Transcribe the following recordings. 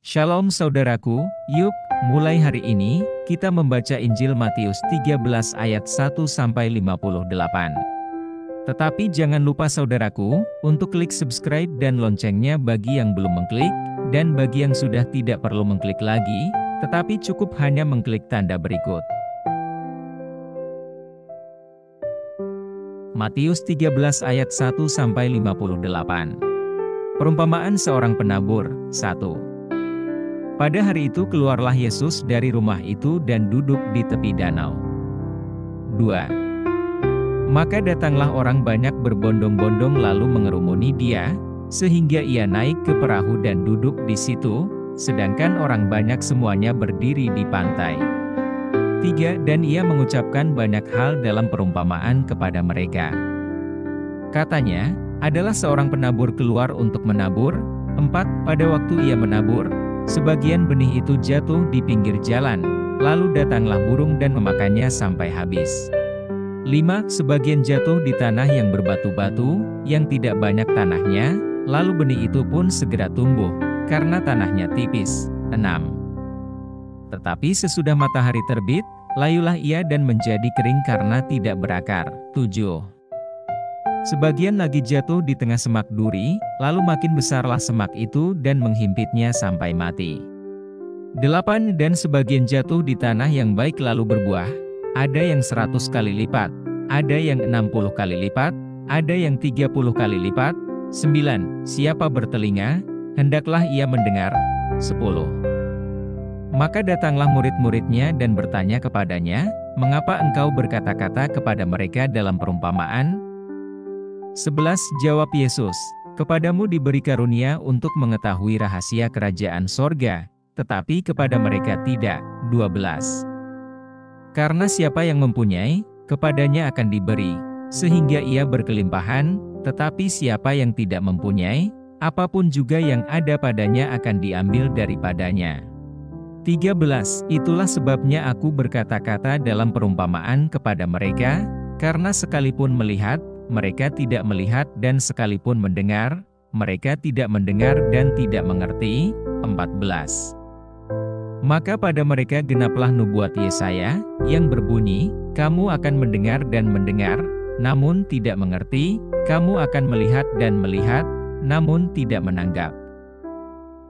Shalom saudaraku, yuk, mulai hari ini, kita membaca Injil Matius 13 ayat 1-58. Tetapi jangan lupa saudaraku, untuk klik subscribe dan loncengnya bagi yang belum mengklik, dan bagi yang sudah tidak perlu mengklik lagi, tetapi cukup hanya mengklik tanda berikut. Matius 13 ayat 1-58. Perumpamaan seorang penabur, 1. Pada hari itu keluarlah Yesus dari rumah itu dan duduk di tepi danau. 2. Maka datanglah orang banyak berbondong-bondong lalu mengerumuni dia, sehingga ia naik ke perahu dan duduk di situ, sedangkan orang banyak semuanya berdiri di pantai. 3. Dan ia mengucapkan banyak hal dalam perumpamaan kepada mereka. Katanya, adalah seorang penabur keluar untuk menabur. 4. Pada waktu ia menabur, sebagian benih itu jatuh di pinggir jalan, lalu datanglah burung dan memakannya sampai habis. 5. Sebagian jatuh di tanah yang berbatu-batu, yang tidak banyak tanahnya, lalu benih itu pun segera tumbuh, karena tanahnya tipis. 6. Tetapi sesudah matahari terbit, layulah ia dan menjadi kering karena tidak berakar. 7. Sebagian lagi jatuh di tengah semak duri, lalu makin besarlah semak itu dan menghimpitnya sampai mati. 8. Dan sebagian jatuh di tanah yang baik lalu berbuah, ada yang 100 kali lipat, ada yang 60 kali lipat, ada yang 30 kali lipat. 9. Siapa bertelinga, hendaklah ia mendengar. 10. Maka datanglah murid-muridnya dan bertanya kepadanya, mengapa engkau berkata-kata kepada mereka dalam perumpamaan? 11. Jawab Yesus, kepadamu diberi karunia untuk mengetahui rahasia kerajaan sorga, tetapi kepada mereka tidak. 12. Karena siapa yang mempunyai, kepadanya akan diberi, sehingga ia berkelimpahan, tetapi siapa yang tidak mempunyai, apapun juga yang ada padanya akan diambil daripadanya. 13. Itulah sebabnya aku berkata-kata dalam perumpamaan kepada mereka, karena sekalipun melihat, mereka tidak melihat, dan sekalipun mendengar, mereka tidak mendengar dan tidak mengerti. 14. Maka pada mereka genaplah nubuat Yesaya, yang berbunyi, kamu akan mendengar dan mendengar, namun tidak mengerti, kamu akan melihat dan melihat, namun tidak menanggap.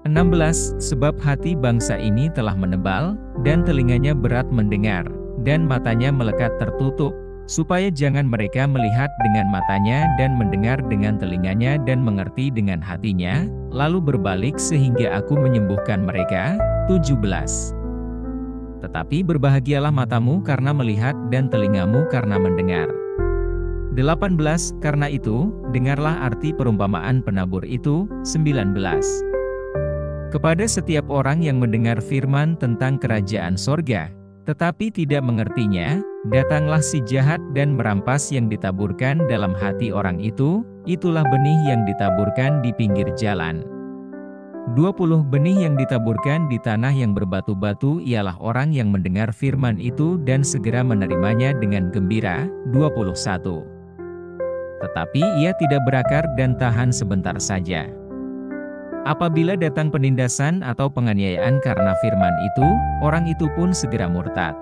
16. Sebab hati bangsa ini telah menebal, dan telinganya berat mendengar, dan matanya melekat tertutup, supaya jangan mereka melihat dengan matanya dan mendengar dengan telinganya dan mengerti dengan hatinya, lalu berbalik sehingga aku menyembuhkan mereka. 17. Tetapi berbahagialah matamu karena melihat dan telingamu karena mendengar. 18. Karena itu, dengarlah arti perumpamaan penabur itu. 19. Kepada setiap orang yang mendengar firman tentang kerajaan sorga, tetapi tidak mengertinya, datanglah si jahat dan merampas yang ditaburkan dalam hati orang itu, itulah benih yang ditaburkan di pinggir jalan. 20. Benih yang ditaburkan di tanah yang berbatu-batu ialah orang yang mendengar firman itu dan segera menerimanya dengan gembira. 21. Tetapi ia tidak berakar dan tahan sebentar saja. Apabila datang penindasan atau penganiayaan karena firman itu, orang itu pun segera murtad.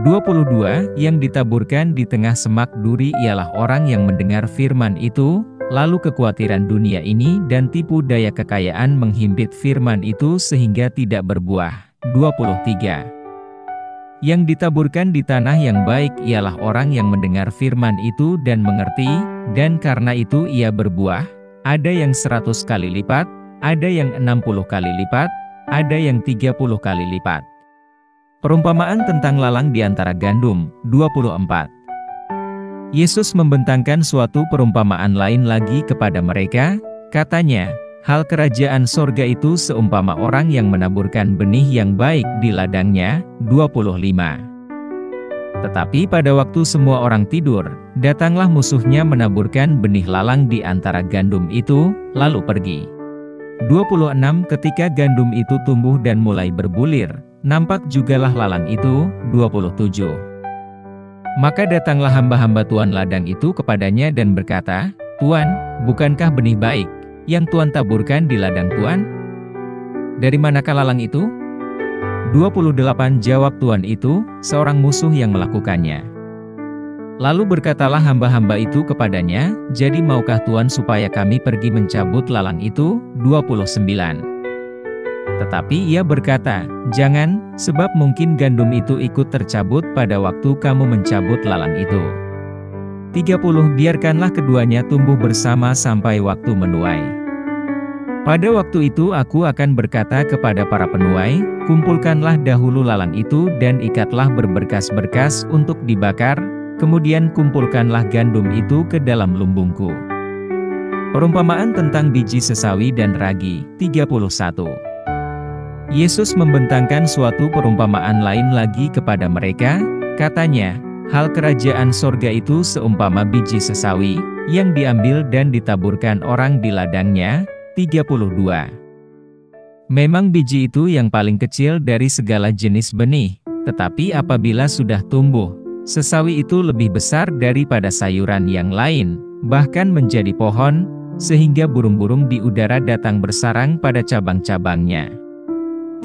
22. Yang ditaburkan di tengah semak duri ialah orang yang mendengar firman itu, lalu kekhawatiran dunia ini dan tipu daya kekayaan menghimpit firman itu sehingga tidak berbuah. 23. Yang ditaburkan di tanah yang baik ialah orang yang mendengar firman itu dan mengerti, dan karena itu ia berbuah, ada yang 100 kali lipat, ada yang 60 kali lipat, ada yang 30 kali lipat. Perumpamaan tentang lalang di antara gandum. 24. Yesus membentangkan suatu perumpamaan lain lagi kepada mereka, katanya, hal kerajaan sorga itu seumpama orang yang menaburkan benih yang baik di ladangnya. 25. Tetapi pada waktu semua orang tidur, datanglah musuhnya menaburkan benih lalang di antara gandum itu, lalu pergi. 26. Ketika gandum itu tumbuh dan mulai berbulir, nampak jugalah lalang itu. 27. Maka datanglah hamba-hamba tuan ladang itu kepadanya dan berkata, Tuan, bukankah benih baik, yang Tuan taburkan di ladang Tuan? Dari manakah lalang itu? 28 Jawab Tuan itu, seorang musuh yang melakukannya. Lalu berkatalah hamba-hamba itu kepadanya, jadi maukah Tuan supaya kami pergi mencabut lalang itu? 29. Tetapi ia berkata, jangan, sebab mungkin gandum itu ikut tercabut pada waktu kamu mencabut lalang itu. 30 Biarkanlah keduanya tumbuh bersama sampai waktu menuai. Pada waktu itu aku akan berkata kepada para penuai, kumpulkanlah dahulu lalang itu dan ikatlah berberkas-berkas untuk dibakar, kemudian kumpulkanlah gandum itu ke dalam lumbungku. Perumpamaan tentang biji sesawi dan ragi, 31. Yesus membentangkan suatu perumpamaan lain lagi kepada mereka, katanya, hal kerajaan sorga itu seumpama biji sesawi, yang diambil dan ditaburkan orang di ladangnya. 32. Memang biji itu yang paling kecil dari segala jenis benih, tetapi apabila sudah tumbuh, sesawi itu lebih besar daripada sayuran yang lain, bahkan menjadi pohon, sehingga burung-burung di udara datang bersarang pada cabang-cabangnya.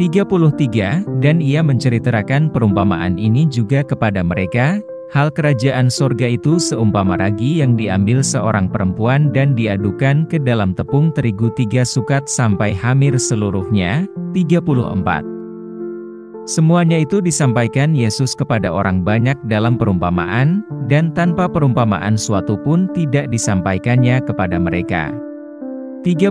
33. Dan ia menceritakan perumpamaan ini juga kepada mereka, hal kerajaan sorga itu seumpama ragi yang diambil seorang perempuan dan diadukan ke dalam tepung terigu 3 sukat sampai hamir seluruhnya. 34. Semuanya itu disampaikan Yesus kepada orang banyak dalam perumpamaan, dan tanpa perumpamaan suatu pun tidak disampaikannya kepada mereka. 35.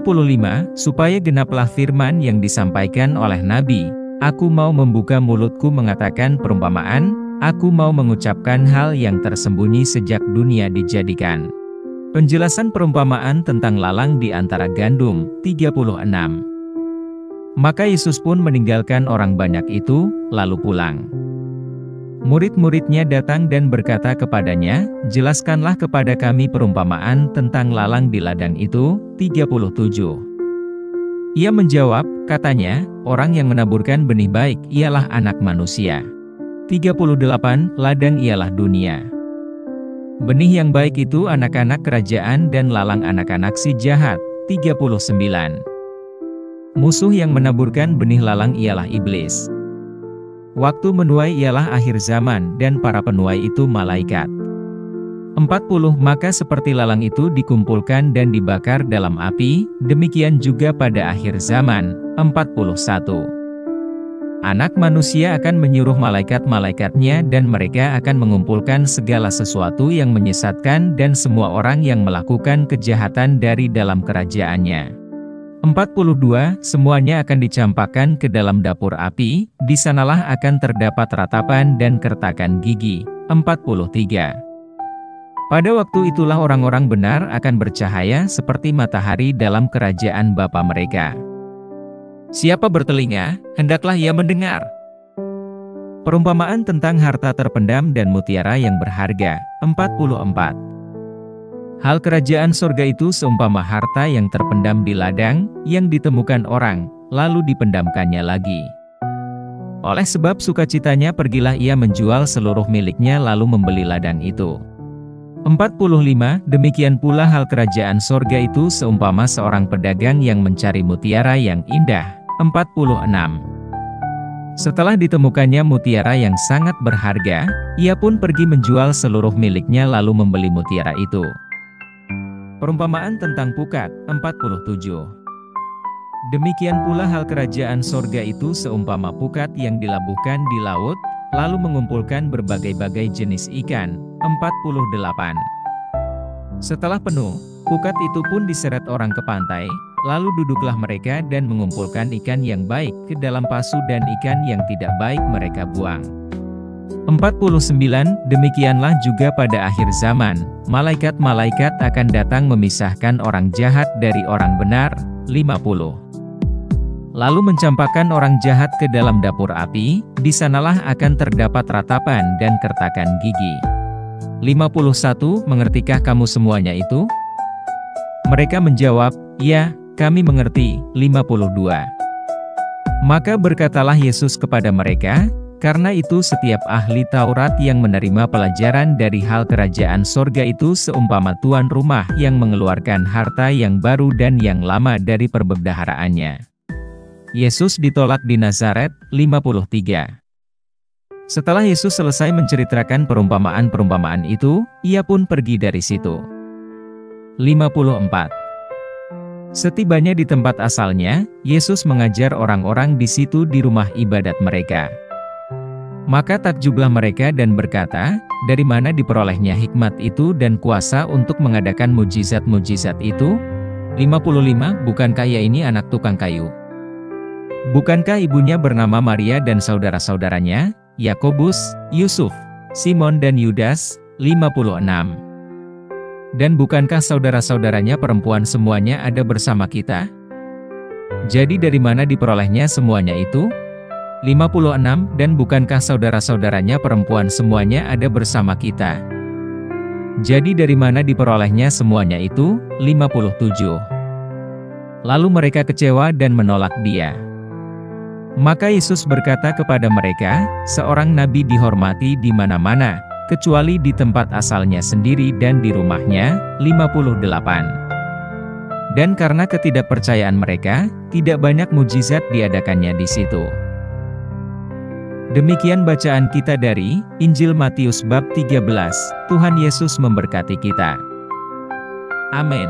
Supaya genaplah firman yang disampaikan oleh Nabi, aku mau membuka mulutku mengatakan perumpamaan, aku mau mengucapkan hal yang tersembunyi sejak dunia dijadikan. Penjelasan perumpamaan tentang lalang di antara gandum, 36. Maka Yesus pun meninggalkan orang banyak itu, lalu pulang. Murid-muridnya datang dan berkata kepadanya, jelaskanlah kepada kami perumpamaan tentang lalang di ladang itu, 37. Ia menjawab, katanya, orang yang menaburkan benih baik ialah Anak Manusia. 38. Ladang ialah dunia. Benih yang baik itu anak-anak kerajaan dan lalang anak-anak si jahat. 39. Musuh yang menaburkan benih lalang ialah iblis. Waktu menuai ialah akhir zaman dan para penuai itu malaikat. 40. Maka seperti lalang itu dikumpulkan dan dibakar dalam api, demikian juga pada akhir zaman. 41. Anak Manusia akan menyuruh malaikat-malaikatnya dan mereka akan mengumpulkan segala sesuatu yang menyesatkan dan semua orang yang melakukan kejahatan dari dalam kerajaannya. 42. Semuanya akan dicampakkan ke dalam dapur api, di sanalah akan terdapat ratapan dan kertakan gigi. 43. Pada waktu itulah orang-orang benar akan bercahaya seperti matahari dalam kerajaan Bapa mereka. Siapa bertelinga, hendaklah ia mendengar. Perumpamaan tentang harta terpendam dan mutiara yang berharga. 44. Hal kerajaan sorga itu seumpama harta yang terpendam di ladang, yang ditemukan orang, lalu dipendamkannya lagi. Oleh sebab sukacitanya pergilah ia menjual seluruh miliknya lalu membeli ladang itu. 45. Demikian pula hal kerajaan sorga itu seumpama seorang pedagang yang mencari mutiara yang indah. 46. Setelah ditemukannya mutiara yang sangat berharga, ia pun pergi menjual seluruh miliknya lalu membeli mutiara itu. Perumpamaan tentang pukat. 47. Demikian pula hal kerajaan sorga itu seumpama pukat yang dilabuhkan di laut, lalu mengumpulkan berbagai-bagai jenis ikan. 48. Setelah penuh, pukat itu pun diseret orang ke pantai, lalu duduklah mereka dan mengumpulkan ikan yang baik ke dalam pasu dan ikan yang tidak baik mereka buang. 49. Demikianlah juga pada akhir zaman, malaikat-malaikat akan datang memisahkan orang jahat dari orang benar. 50. Lalu mencampakkan orang jahat ke dalam dapur api, di sanalah akan terdapat ratapan dan kertakan gigi. 51. Mengertikah kamu semuanya itu? Mereka menjawab, ya, kami mengerti. 52. Maka berkatalah Yesus kepada mereka, karena itu setiap ahli Taurat yang menerima pelajaran dari hal kerajaan sorga itu seumpama tuan rumah yang mengeluarkan harta yang baru dan yang lama dari perbendaharaannya. Yesus ditolak di Nazaret, 53. Setelah Yesus selesai menceritakan perumpamaan-perumpamaan itu, ia pun pergi dari situ. 54. Setibanya di tempat asalnya, Yesus mengajar orang-orang di situ di rumah ibadat mereka. Maka takjublah mereka dan berkata, "Dari mana diperolehnya hikmat itu dan kuasa untuk mengadakan mujizat-mujizat itu?" 55. Bukankah ia ini anak tukang kayu? Bukankah ibunya bernama Maria dan saudara-saudaranya, Yakobus, Yusuf, Simon dan Yudas? 56. Dan bukankah saudara-saudaranya perempuan semuanya ada bersama kita? Jadi dari mana diperolehnya semuanya itu? 56. Dan bukankah saudara-saudaranya perempuan semuanya ada bersama kita? Jadi dari mana diperolehnya semuanya itu? 57. Lalu mereka kecewa dan menolak dia. Maka Yesus berkata kepada mereka, "Seorang nabi dihormati di mana-mana, kecuali di tempat asalnya sendiri dan di rumahnya." 58. Dan karena ketidakpercayaan mereka, tidak banyak mujizat diadakannya di situ. Demikian bacaan kita dari Injil Matius bab 13. Tuhan Yesus memberkati kita. Amin.